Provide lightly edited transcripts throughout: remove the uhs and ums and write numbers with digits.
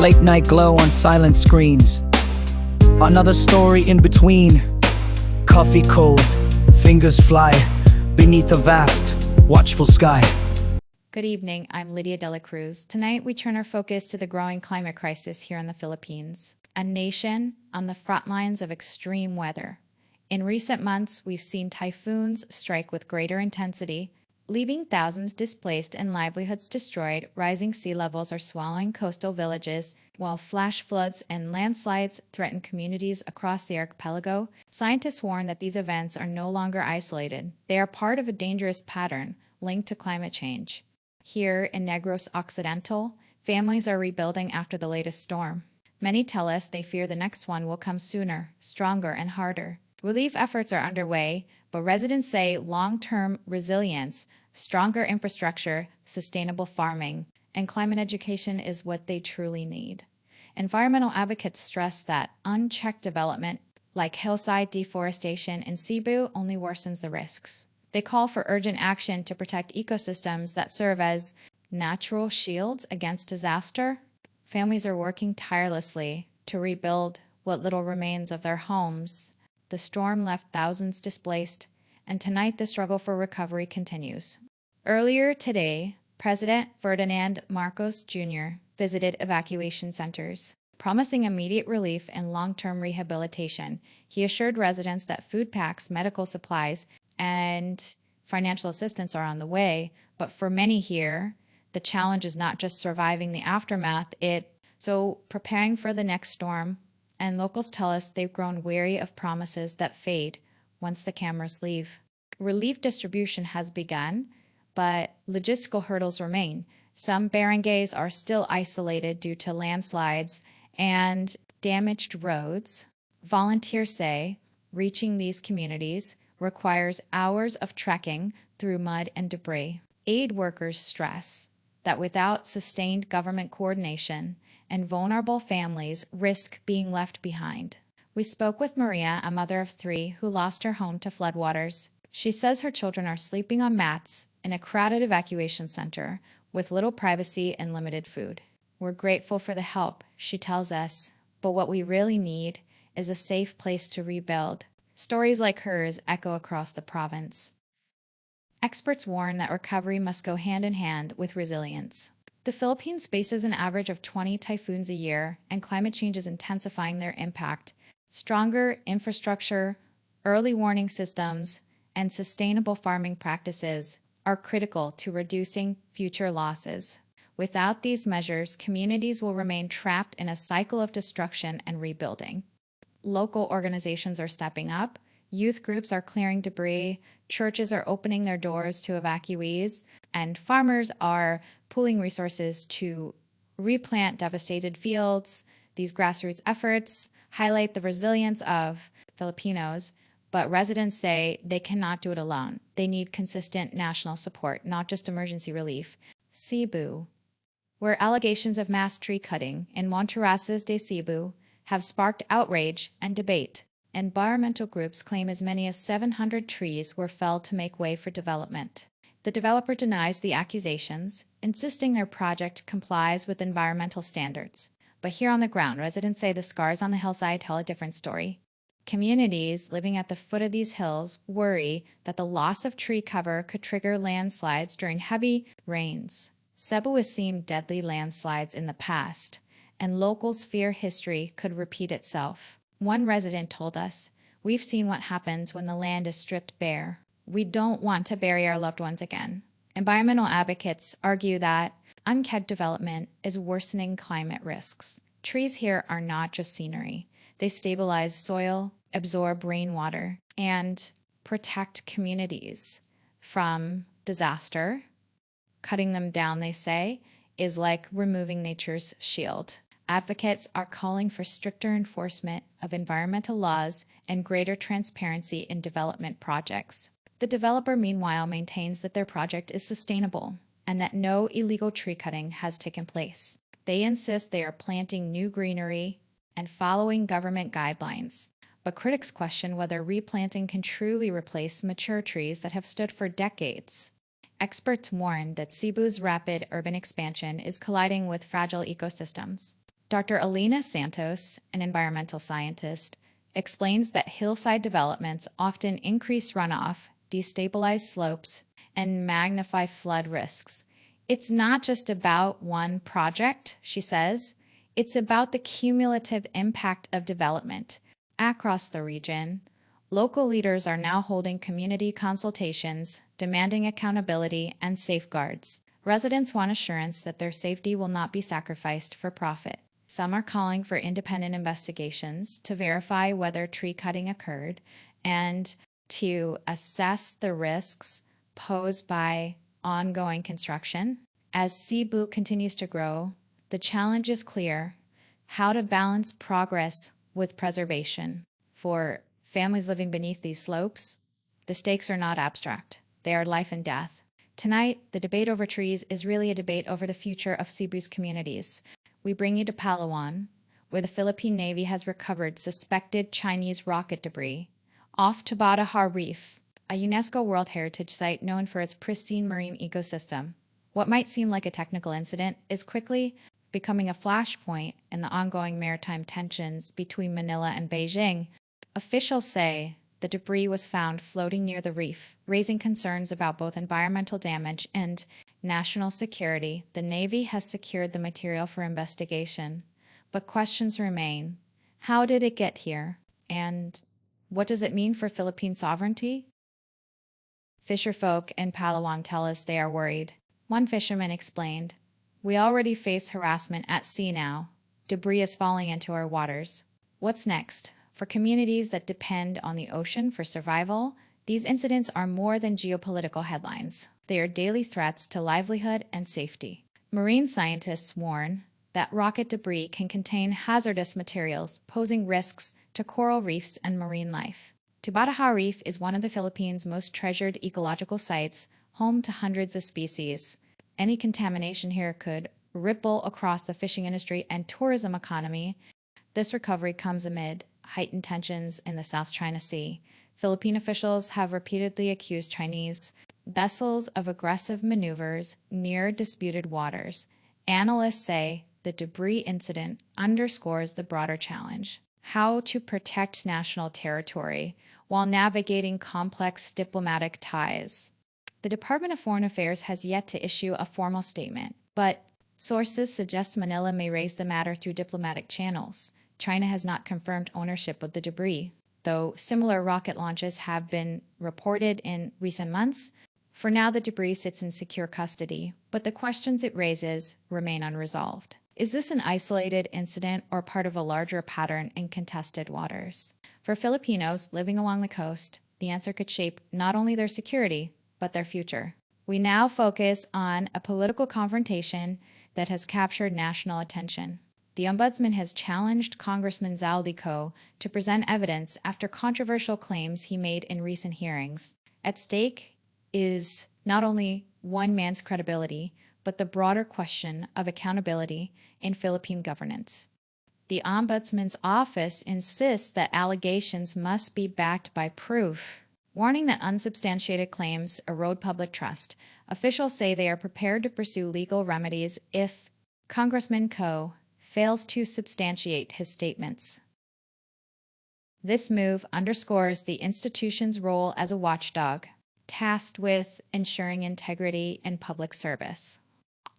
Late night glow on silent screens. Another story in between. Coffee cold, fingers fly beneath a vast, watchful sky. Good evening, I'm Lydia Dela Cruz. Tonight we turn our focus to the growing climate crisis here in the Philippines, a nation on the front lines of extreme weather. In recent months, we've seen typhoons strike with greater intensity, leaving thousands displaced and livelihoods destroyed. Rising sea levels are swallowing coastal villages, while flash floods and landslides threaten communities across the archipelago. Scientists warn that these events are no longer isolated. They are part of a dangerous pattern linked to climate change. Here in Negros Occidental, families are rebuilding after the latest storm. Many tell us they fear the next one will come sooner, stronger, and harder. Relief efforts are underway, but residents say long-term resilience, stronger infrastructure, sustainable farming, and climate education is what they truly need. Environmental advocates stress that unchecked development, like hillside deforestation in Cebu, only worsens the risks. They call for urgent action to protect ecosystems that serve as natural shields against disaster. Families are working tirelessly to rebuild what little remains of their homes. The storm left thousands displaced, and tonight the struggle for recovery continues. Earlier today, President Ferdinand Marcos Jr. visited evacuation centers, promising immediate relief and long-term rehabilitation. He assured residents that food packs, medical supplies, and financial assistance are on the way, but for many here, the challenge is not just surviving the aftermath, so preparing for the next storm. And locals tell us they've grown weary of promises that fade once the cameras leave. Relief distribution has begun, but logistical hurdles remain. Some barangays are still isolated due to landslides and damaged roads. Volunteers say reaching these communities requires hours of trekking through mud and debris. Aid workers stress that without sustained government coordination, and vulnerable families risk being left behind. We spoke with Maria, a mother of 3 who lost her home to floodwaters. She says her children are sleeping on mats in a crowded evacuation center with little privacy and limited food. We're grateful for the help, she tells us, but what we really need is a safe place to rebuild. Stories like hers echo across the province. Experts warn that recovery must go hand in hand with resilience. The Philippines faces an average of 20 typhoons a year, and climate change is intensifying their impact. Stronger infrastructure, early warning systems, and sustainable farming practices are critical to reducing future losses. Without these measures, communities will remain trapped in a cycle of destruction and rebuilding. Local organizations are stepping up, youth groups are clearing debris, churches are opening their doors to evacuees, and farmers are pooling resources to replant devastated fields. These grassroots efforts highlight the resilience of Filipinos, but residents say they cannot do it alone. They need consistent national support, not just emergency relief. Cebu, where allegations of mass tree cutting in Monterrasas de Cebu have sparked outrage and debate. Environmental groups claim as many as 700 trees were felled to make way for development. The developer denies the accusations, insisting their project complies with environmental standards. But here on the ground, residents say the scars on the hillside tell a different story. Communities living at the foot of these hills worry that the loss of tree cover could trigger landslides during heavy rains. Cebu has seen deadly landslides in the past, and locals fear history could repeat itself. One resident told us, "We've seen what happens when the land is stripped bare. We don't want to bury our loved ones again." Environmental advocates argue that unkept development is worsening climate risks. Trees here are not just scenery. They stabilize soil, absorb rainwater, and protect communities from disaster. Cutting them down, they say, is like removing nature's shield. Advocates are calling for stricter enforcement of environmental laws and greater transparency in development projects. The developer, meanwhile, maintains that their project is sustainable and that no illegal tree cutting has taken place. They insist they are planting new greenery and following government guidelines. But critics question whether replanting can truly replace mature trees that have stood for decades. Experts warn that Cebu's rapid urban expansion is colliding with fragile ecosystems. Dr. Alina Santos, an environmental scientist, explains that hillside developments often increase runoff, destabilize slopes, and magnify flood risks. It's not just about one project, she says. It's about the cumulative impact of development. Across the region, local leaders are now holding community consultations, demanding accountability and safeguards. Residents want assurance that their safety will not be sacrificed for profit. Some are calling for independent investigations to verify whether tree cutting occurred and to assess the risks posed by ongoing construction. As Cebu continues to grow, the challenge is clear: how to balance progress with preservation. For families living beneath these slopes, the stakes are not abstract. They are life and death. Tonight, the debate over trees is really a debate over the future of Cebu's communities. We bring you to Palawan, where the Philippine Navy has recovered suspected Chinese rocket debris, off Tabataha Reef, a UNESCO World Heritage Site known for its pristine marine ecosystem. What might seem like a technical incident is quickly becoming a flashpoint in the ongoing maritime tensions between Manila and Beijing. Officials say the debris was found floating near the reef, raising concerns about both environmental damage and national security. The Navy has secured the material for investigation, but questions remain. How did it get here? And what does it mean for Philippine sovereignty? Fisherfolk in Palawan tell us they are worried. One fisherman explained, "We already face harassment at sea now. Debris is falling into our waters. What's next?" For communities that depend on the ocean for survival, these incidents are more than geopolitical headlines. They are daily threats to livelihood and safety. Marine scientists warn that rocket debris can contain hazardous materials, posing risks to coral reefs and marine life. Tabataha Reef is one of the Philippines' most treasured ecological sites, home to hundreds of species. Any contamination here could ripple across the fishing industry and tourism economy. This recovery comes amid heightened tensions in the South China Sea. Philippine officials have repeatedly accused Chinese vessels of aggressive maneuvers near disputed waters. Analysts say the debris incident underscores the broader challenge: how to protect national territory while navigating complex diplomatic ties. The Department of Foreign Affairs has yet to issue a formal statement, but sources suggest Manila may raise the matter through diplomatic channels. China has not confirmed ownership of the debris, though similar rocket launches have been reported in recent months. For now, the debris sits in secure custody, but the questions it raises remain unresolved. Is this an isolated incident or part of a larger pattern in contested waters? For Filipinos living along the coast, the answer could shape not only their security, but their future. We now focus on a political confrontation that has captured national attention. The Ombudsman has challenged Congressman Zaldico to present evidence after controversial claims he made in recent hearings. At stake is not only one man's credibility, but the broader question of accountability in Philippine governance. The Ombudsman's office insists that allegations must be backed by proof, warning that unsubstantiated claims erode public trust. Officials say they are prepared to pursue legal remedies if Congressman Ko fails to substantiate his statements. This move underscores the institution's role as a watchdog, tasked with ensuring integrity and public service.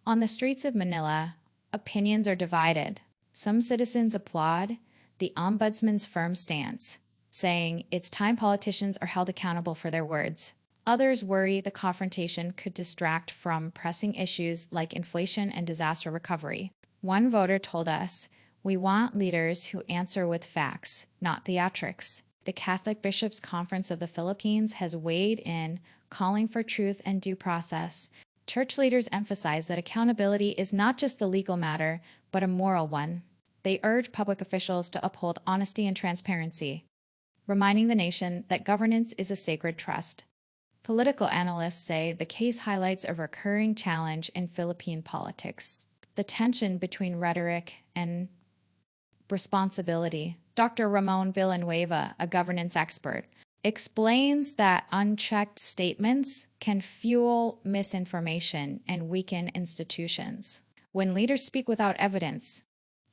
On the streets of Manila, opinions are divided. Some citizens applaud the Ombudsman's firm stance, saying it's time politicians are held accountable for their words. Others worry the confrontation could distract from pressing issues like inflation and disaster recovery. One voter told us, "We want leaders who answer with facts, not theatrics." The Catholic Bishops' Conference of the Philippines has weighed in, calling for truth and due process. Church leaders emphasize that accountability is not just a legal matter, but a moral one. They urge public officials to uphold honesty and transparency, reminding the nation that governance is a sacred trust. Political analysts say the case highlights a recurring challenge in Philippine politics: the tension between rhetoric and responsibility. Dr. Ramon Villanueva, a governance expert, explains that unchecked statements can fuel misinformation and weaken institutions. When leaders speak without evidence,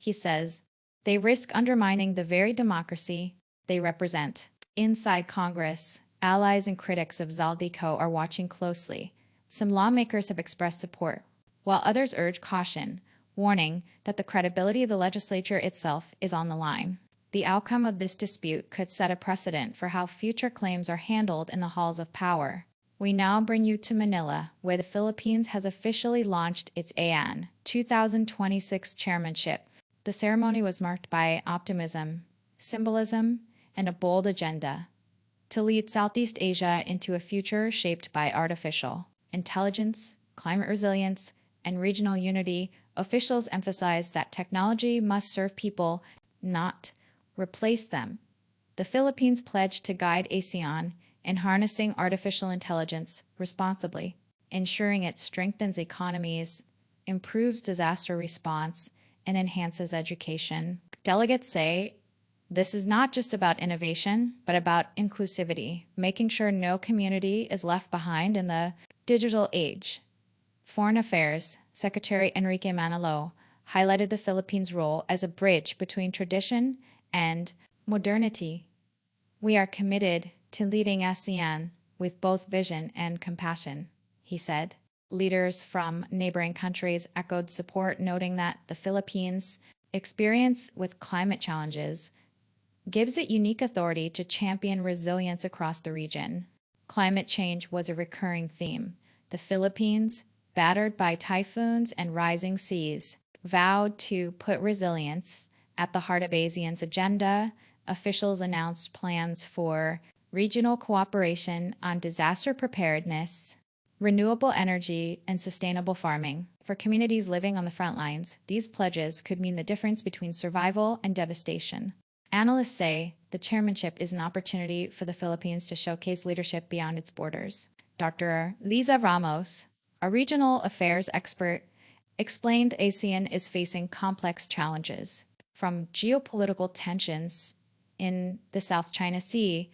He says, they risk undermining the very democracy they represent. Inside Congress, allies and critics of Zaldico are watching closely. Some lawmakers have expressed support, while others urge caution, warning that the credibility of the legislature itself is on the line. The outcome of this dispute could set a precedent for how future claims are handled in the halls of power. We now bring you to Manila, where the Philippines has officially launched its ASEAN 2026 chairmanship. The ceremony was marked by optimism, symbolism, and a bold agenda to lead Southeast Asia into a future shaped by artificial intelligence, climate resilience, and regional unity. Officials emphasized that technology must serve people, not replace them. The Philippines pledged to guide ASEAN in harnessing artificial intelligence responsibly, ensuring it strengthens economies, improves disaster response, and enhances education. Delegates say this is not just about innovation, but about inclusivity, making sure no community is left behind in the digital age. Foreign Affairs Secretary Enrique Manalo highlighted the Philippines' role as a bridge between tradition and modernity. We are committed to leading ASEAN with both vision and compassion, he said. Leaders from neighboring countries echoed support, noting that the Philippines' experience with climate challenges gives it unique authority to champion resilience across the region. Climate change was a recurring theme. The Philippines, battered by typhoons and rising seas, vowed to put resilience at the heart of ASEAN's agenda. Officials announced plans for regional cooperation on disaster preparedness, renewable energy, and sustainable farming. For communities living on the front lines, these pledges could mean the difference between survival and devastation. Analysts say the chairmanship is an opportunity for the Philippines to showcase leadership beyond its borders. Dr. Liza Ramos, a regional affairs expert, explained ASEAN is facing complex challenges, from geopolitical tensions in the South China Sea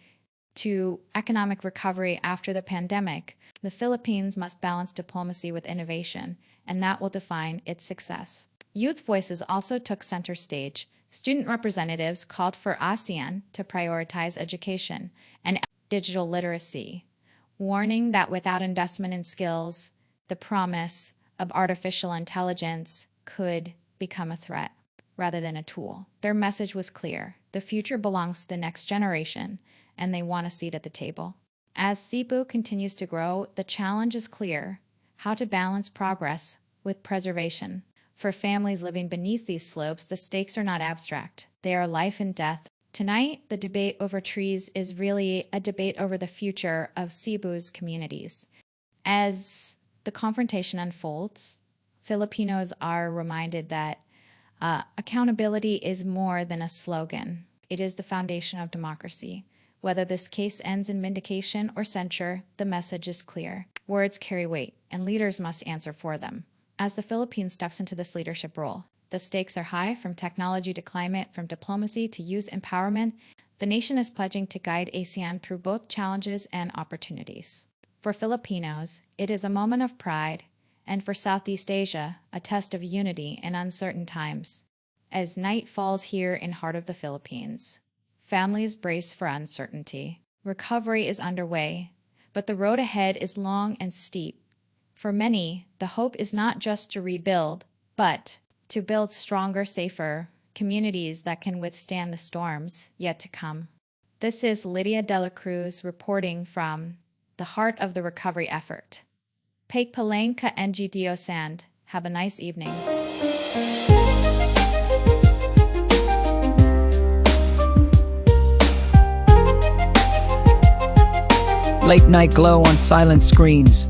to economic recovery after the pandemic. The Philippines must balance diplomacy with innovation, and that will define its success. Youth voices also took center stage. Student representatives called for ASEAN to prioritize education and digital literacy, warning that without investment in skills, the promise of artificial intelligence could become a threat rather than a tool. Their message was clear. The future belongs to the next generation, and they want a seat at the table. As Cebu continues to grow, the challenge is clear: how to balance progress with preservation. For families living beneath these slopes, the stakes are not abstract. They are life and death. Tonight, the debate over trees is really a debate over the future of Cebu's communities. As the confrontation unfolds, Filipinos are reminded that accountability is more than a slogan. It is the foundation of democracy. Whether this case ends in vindication or censure, the message is clear. Words carry weight, and leaders must answer for them. As the Philippines steps into this leadership role, the stakes are high, from technology to climate, from diplomacy to youth empowerment. The nation is pledging to guide ASEAN through both challenges and opportunities. For Filipinos, it is a moment of pride, and for Southeast Asia, a test of unity in uncertain times. As night falls here in heart of the Philippines, families brace for uncertainty. Recovery is underway, but the road ahead is long and steep. For many, the hope is not just to rebuild, but to build stronger, safer communities that can withstand the storms yet to come. This is Lydia Dela Cruz reporting from the heart of the recovery effort. Pagpalain ka ng Diyos. Have a nice evening. Late night glow on silent screens.